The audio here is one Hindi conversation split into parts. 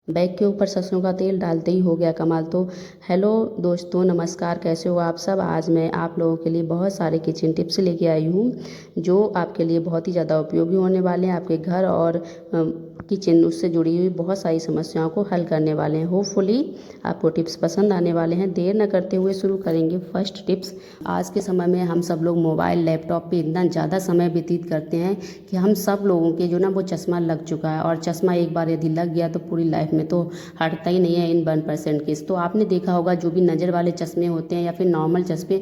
बैग के ऊपर सरसों का तेल डालते ही हो गया कमाल। तो हेलो दोस्तों, नमस्कार, कैसे हो आप सब। आज मैं आप लोगों के लिए बहुत सारे किचन टिप्स लेके आई हूँ जो आपके लिए बहुत ही ज़्यादा उपयोगी होने वाले हैं। आपके घर और किचन उससे जुड़ी हुई बहुत सारी समस्याओं को हल करने वाले हैं। होपफुली आपको टिप्स पसंद आने वाले हैं। देर न करते हुए शुरू करेंगे फर्स्ट टिप्स। आज के समय में हम सब लोग मोबाइल लैपटॉप पे इतना ज़्यादा समय व्यतीत करते हैं कि हम सब लोगों के जो ना वो चश्मा लग चुका है, और चश्मा एक बार यदि लग गया तो पूरी लाइफ में तो हटता ही नहीं है इन 1% केस। तो आपने देखा होगा जो भी नज़र वाले चश्मे होते हैं या फिर नॉर्मल चश्मे,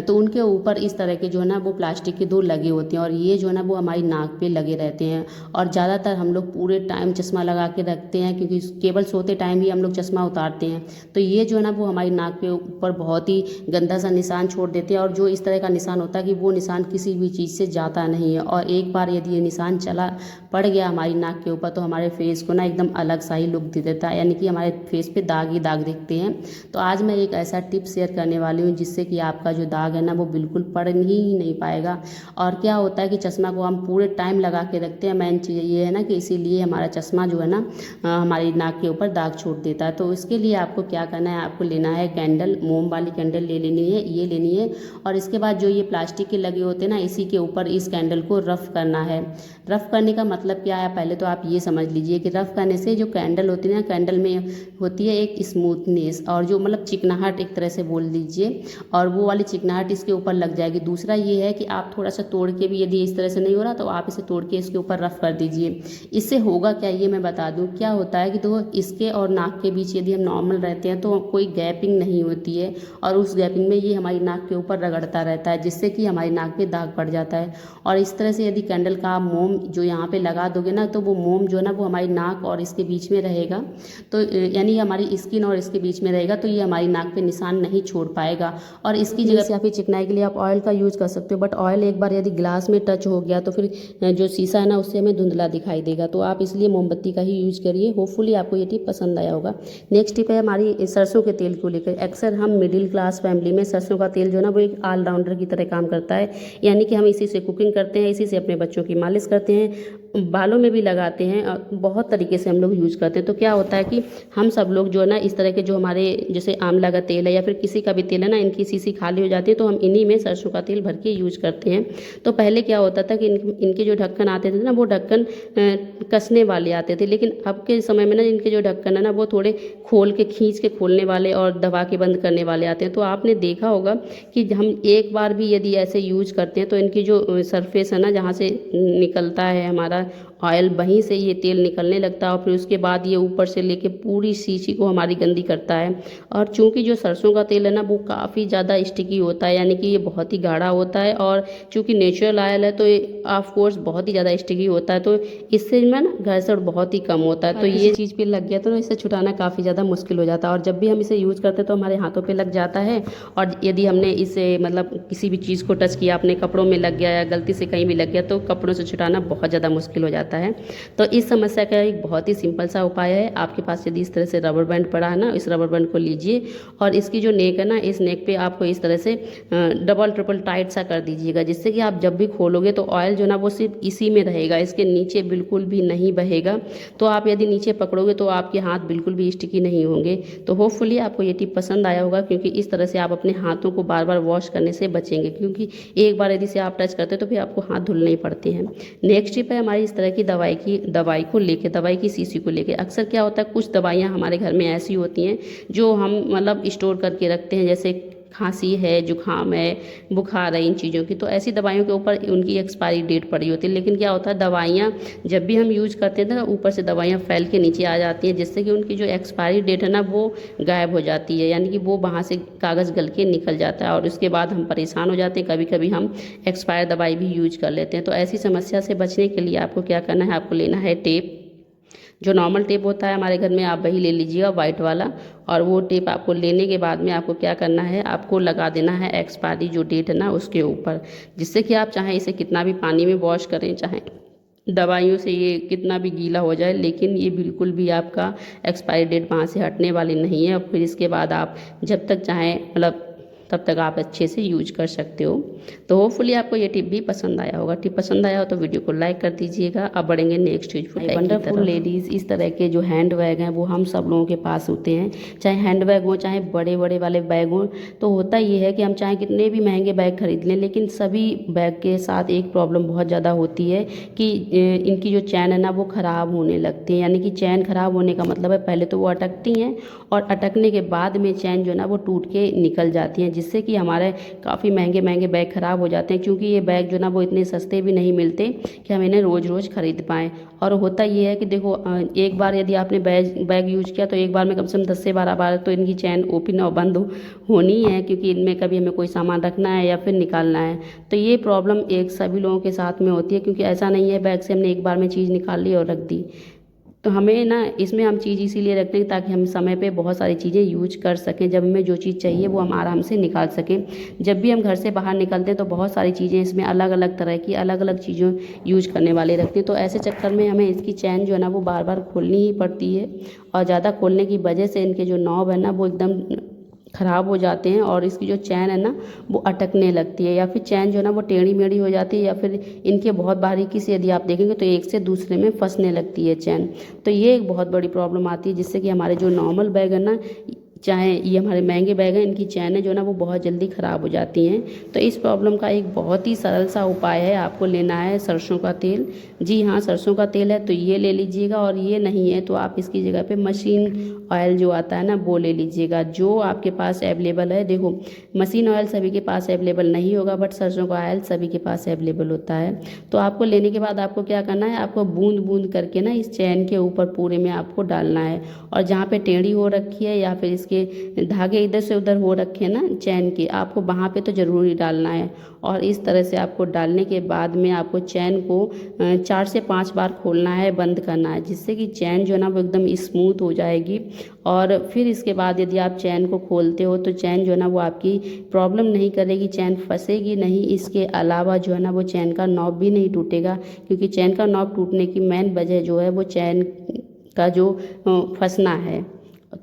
तो उनके ऊपर इस तरह के जो है ना वो प्लास्टिक के दो लगे होते हैं, और ये जो है ना वो हमारी नाक पे लगे रहते हैं। और ज़्यादातर हम लोग पूरे टाइम चश्मा लगा के रखते हैं, क्योंकि केवल सोते टाइम ही हम लोग चश्मा उतारते हैं। तो ये जो है ना वो हमारी नाक के ऊपर बहुत ही गंदा सा निशान छोड़ देते हैं, और जो इस तरह का निशान होता है कि वो निशान किसी भी चीज़ से जाता नहीं है। और एक बार यदि ये निशान चला पड़ गया हमारी नाक के ऊपर तो हमारे फेस को ना एकदम अलग सा ही लुक दे देता है, यानी कि हमारे फेस पे दाग ही दाग दिखते हैं। तो आज मैं एक ऐसा टिप शेयर करने वाली हूँ जिससे कि आपका जो दाग है ना वो बिल्कुल पड़ ही नहीं पाएगा। और क्या होता है कि चश्मा को हम पूरे टाइम लगा के रखते हैं, मेन चीज़ ये है ना कि इसीलिए हमारा चश्मा जो है ना हमारी नाक के ऊपर दाग छोड़ देता है। तो इसके लिए आपको क्या करना है, आपको लेना है कैंडल, मोम वाली कैंडल ले लेनी है, ये लेनी है। और इसके बाद जो ये प्लास्टिक के लगे होते हैं ना, इसी के ऊपर इस कैंडल को रफ करना है। रफ करने का मतलब क्या है, पहले तो आप ये समझ लीजिए कि रफ करने से जो कैंडल होती है ना, कैंडल में होती है एक स्मूथनेस, और जो मतलब चिकनाहट एक तरह से बोल लीजिए, और वो वाली चिकनाहट इसके ऊपर लग जाएगी। दूसरा ये है कि आप थोड़ा सा तोड़ के भी, यदि इस तरह से नहीं हो रहा तो आप इसे तोड़ के इसके ऊपर रफ कर दीजिए। इससे होगा क्या ये मैं बता दूं। क्या होता है कि तो इसके और नाक के बीच यदि हम नॉर्मल रहते हैं तो कोई गैपिंग नहीं होती है, और उस गैपिंग में ये हमारी नाक के ऊपर रगड़ता रहता है, जिससे कि हमारी नाक पे दाग पड़ जाता है। और इस तरह से यदि कैंडल का आप मोम जो यहाँ पे लगा दोगे ना, तो वो मोम जो है ना वो हमारी नाक और इसके बीच में रहेगा, तो यानी हमारी स्किन और इसके बीच में रहेगा, तो ये हमारी नाक पे निशान नहीं छोड़ पाएगा। और इसकी जगह या फिर चिकनाई के लिए आप ऑयल का यूज़ कर सकते हो, बट ऑयल एक बार यदि ग्लास में टच हो गया तो फिर जो शीशा है ना उससे हमें धुंधला दिखाई देगा। तो आप इसलिए मोमबत्ती का ही यूज़ करिए। होपफुली आपको ये टिप पसंद आया होगा। नेक्स्ट टिप है हमारी सरसों के तेल को लेकर। अक्सर हम मिडिल क्लास फैमिली में सरसों का तेल जो है ना वो एक ऑलराउंडर की तरह काम करता है, यानी कि हम इसी से कुकिंग करते हैं, इसी से अपने बच्चों की मालिश करते हैं, बालों में भी लगाते हैं, बहुत तरीके से हम लोग यूज़ करते हैं। तो क्या होता है कि हम सब लोग जो है ना इस तरह के जो हमारे जैसे आंवला का तेल है या फिर किसी का भी तेल है ना, इनकी शीशी खाली हो जाती है तो हम इन्हीं में सरसों का तेल भर के यूज़ करते हैं। तो पहले क्या होता था कि इनके जो ढक्कन आते थे ना वो ढक्कन कसने वाले आते थे, लेकिन अब के समय में ना इनके जो ढक्कन है ना वो थोड़े खोल के खींच के खोलने वाले और दबा के बंद करने वाले आते हैं। तो आपने देखा होगा कि हम एक बार भी यदि ऐसे यूज करते हैं तो इनकी जो सरफेस है ना, जहाँ से निकलता है हमारा ऑयल, वहीं से ये तेल निकलने लगता है, और फिर उसके बाद ये ऊपर से लेके पूरी शीशी को हमारी गंदी करता है। और चूंकि जो सरसों का तेल है ना वो काफ़ी ज़्यादा स्टिकी होता है, यानी कि ये बहुत ही गाढ़ा होता है, और चूंकि नेचुरल ऑयल है तो ये ऑफ कोर्स बहुत ही ज़्यादा स्टिकी होता है, तो इससे में ना घर्षण बहुत ही कम होता है। तो ये चीज़ पे लग गया तो इसे छुटाना काफ़ी ज़्यादा मुश्किल हो जाता है, और जब भी हम इसे यूज़ करते हैं तो हमारे हाथों पे लग जाता है। और यदि हमने इसे मतलब किसी भी चीज़ को टच किया, अपने कपड़ों में लग गया या गलती से कहीं भी लग गया, तो कपड़ों से छुटाना बहुत ज़्यादा मुश्किल हो जाता है। तो इस समस्या का एक बहुत ही सिंपल सा उपाय है। आपके पास यदि इस तरह से रबर बैंड पड़ा है ना, इस रबर बैंड को लीजिए, और इसकी जो नेक है ना, इस नेक पे आपको इस तरह से डबल ट्रिपल टाइट सा कर दीजिएगा, जिससे कि आप जब भी खोलोगे तो ऑयल जो ना वो सिर्फ इसी में रहेगा, इसके नीचे बिल्कुल भी नहीं बहेगा। तो आप यदि नीचे पकड़ोगे तो आपके हाथ बिल्कुल भी स्टिकी नहीं होंगे। तो होपफुली आपको ये टिप पसंद आया होगा, क्योंकि इस तरह से आप अपने हाथों को बार बार वॉश करने से बचेंगे, क्योंकि एक बार यदि से आप टच करते तो फिर आपको हाथ धुलने ही पड़ते हैं। नेक्स्ट टिप है हमारी इस तरह की दवाई को लेके, दवाई की शीशी को लेके। अक्सर क्या होता है, कुछ दवाइयाँ हमारे घर में ऐसी होती हैं जो हम मतलब स्टोर करके रखते हैं, जैसे खांसी है, जुकाम है, बुखार है, इन चीज़ों की। तो ऐसी दवाइयों के ऊपर उनकी एक्सपायरी डेट पड़ी होती है, लेकिन क्या होता है दवाइयाँ जब भी हम यूज़ करते हैं तो ऊपर से दवाइयाँ फैल के नीचे आ जाती हैं, जिससे कि उनकी जो एक्सपायरी डेट है ना वो गायब हो जाती है, यानी कि वो वहाँ से कागज़ गल के निकल जाता है, और उसके बाद हम परेशान हो जाते हैं। कभी कभी हम एक्सपायर दवाई भी यूज कर लेते हैं। तो ऐसी समस्या से बचने के लिए आपको क्या करना है, आपको लेना है टेप। जो नॉर्मल टेप होता है हमारे घर में, आप वही ले लीजिएगा, वाइट वाला। और वो टेप आपको लेने के बाद में आपको क्या करना है, आपको लगा देना है एक्सपायरी जो डेट है ना उसके ऊपर, जिससे कि आप चाहे इसे कितना भी पानी में वॉश करें, चाहे दवाइयों से ये कितना भी गीला हो जाए, लेकिन ये बिल्कुल भी आपका एक्सपायरी डेट वहाँ से हटने वाली नहीं है। और फिर इसके बाद आप जब तक चाहें मतलब तब तक आप अच्छे से यूज कर सकते हो। तो होपफुली आपको ये टिप भी पसंद आया होगा। टिप पसंद आया हो तो वीडियो को लाइक कर दीजिएगा। अब बढ़ेंगे नेक्स्ट यूजफुल हैक की तरफ। वंडरफुल लेडीज़, इस तरह के जो हैंड बैग हैं वो हम सब लोगों के पास होते हैं, चाहे हैंड बैग हो चाहे बड़े बड़े वाले बैग हो। तो होता ये है कि हम चाहे कितने भी महंगे बैग खरीद लें, लेकिन सभी बैग के साथ एक प्रॉब्लम बहुत ज़्यादा होती है कि इनकी जो चैन है ना वो ख़राब होने लगती है। यानी कि चैन ख़राब होने का मतलब है पहले तो वो अटकती हैं और अटकने के बाद में चैन जो है ना वो टूट के निकल जाती हैं, जिससे कि हमारे काफ़ी महंगे महंगे बैग ख़राब हो जाते हैं। क्योंकि ये बैग जो ना वो इतने सस्ते भी नहीं मिलते कि हम इन्हें रोज़ रोज़ ख़रीद पाएँ। और होता ये है कि देखो एक बार यदि आपने बैग यूज किया तो एक बार में कम से कम 10 से 12 बार तो इनकी चैन ओपन और बंद होनी है, क्योंकि इनमें कभी हमें कोई सामान रखना है या फिर निकालना है। तो ये प्रॉब्लम एक सभी लोगों के साथ में होती है, क्योंकि ऐसा नहीं है बैग से हमने एक बार में चीज़ निकाल ली और रख दी। तो हमें ना इसमें हम चीज़ इसीलिए रखते हैं ताकि हम समय पे बहुत सारी चीज़ें यूज कर सकें। जब हमें जो चीज़ चाहिए वो हम आराम से निकाल सकें। जब भी हम घर से बाहर निकलते हैं तो बहुत सारी चीज़ें इसमें अलग अलग तरह की अलग अलग चीज़ों यूज करने वाले रखते हैं। तो ऐसे चक्कर में हमें इसकी चैन जो है ना वो बार बार खोलनी ही पड़ती है, और ज़्यादा खोलने की वजह से इनके जो नॉब है ना वो एकदम ख़राब हो जाते हैं और इसकी जो चैन है ना वो अटकने लगती है, या फिर चैन जो है ना वो टेढ़ी मेढ़ी हो जाती है, या फिर इनके बहुत बारीकी से यदि आप देखेंगे तो एक से दूसरे में फंसने लगती है चैन। तो ये एक बहुत बड़ी प्रॉब्लम आती है, जिससे कि हमारे जो नॉर्मल बैग है ना, चाहे ये हमारे महंगे बैग हैं, इनकी चैनें जो है ना वो बहुत जल्दी ख़राब हो जाती हैं। तो इस प्रॉब्लम का एक बहुत ही सरल सा उपाय है, आपको लेना है सरसों का तेल। जी हाँ, सरसों का तेल है तो ये ले लीजिएगा, और ये नहीं है तो आप इसकी जगह पे मशीन ऑयल जो आता है ना वो ले लीजिएगा, जो आपके पास अवेलेबल है। देखो मशीन ऑयल सभी के पास अवेलेबल नहीं होगा, बट सरसों का ऑयल सभी के पास अवेलेबल होता है। तो आपको लेने के बाद आपको क्या करना है, आपको बूंद बूंद करके ना इस चैन के ऊपर पूरे में आपको डालना है, और जहाँ पे टेढ़ी हो रखी है या फिर इसके धागे इधर से उधर हो रखे हैं ना चैन के, आपको वहाँ पे तो ज़रूरी डालना है। और इस तरह से आपको डालने के बाद में आपको चैन को 4 से 5 बार खोलना है, बंद करना है, जिससे कि चैन जो है ना वो एकदम स्मूथ हो जाएगी। और फिर इसके बाद यदि आप चैन को खोलते हो तो चैन जो है ना वो आपकी प्रॉब्लम नहीं करेगी, चैन फंसेगी नहीं। इसके अलावा जो है ना वो चैन का नॉब भी नहीं टूटेगा, क्योंकि चैन का नॉब टूटने की मेन वजह जो है वो चैन का जो फंसना है।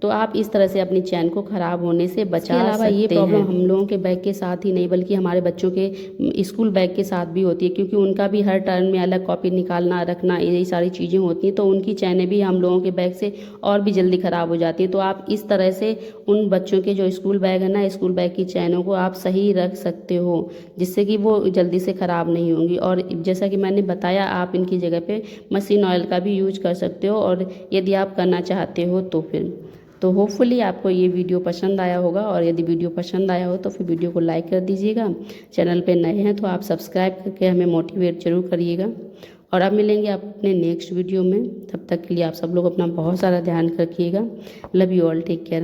तो आप इस तरह से अपनी चैन को ख़राब होने से बचा सकते हैं। इसके अलावा ये प्रॉब्लम हम लोगों के बैग के साथ ही नहीं बल्कि हमारे बच्चों के स्कूल बैग के साथ भी होती है, क्योंकि उनका भी हर टर्न में अलग कॉपी निकालना रखना यही सारी चीज़ें होती हैं। तो उनकी चैनें भी हम लोगों के बैग से और भी जल्दी ख़राब हो जाती हैं। तो आप इस तरह से उन बच्चों के जो स्कूल बैग है ना, स्कूल बैग की चैनों को आप सही रख सकते हो, जिससे कि वो जल्दी से ख़राब नहीं होंगी। और जैसा कि मैंने बताया, आप इनकी जगह पे मशीन ऑयल का भी यूज कर सकते हो, और यदि आप करना चाहते हो तो फिर। तो होपफुली आपको ये वीडियो पसंद आया होगा, और यदि वीडियो पसंद आया हो तो फिर वीडियो को लाइक कर दीजिएगा। चैनल पे नए हैं तो आप सब्सक्राइब करके हमें मोटिवेट जरूर करिएगा। और अब मिलेंगे आप अपने नेक्स्ट वीडियो में, तब तक के लिए आप सब लोग अपना बहुत सारा ध्यान रखिएगा। Love you all, take care.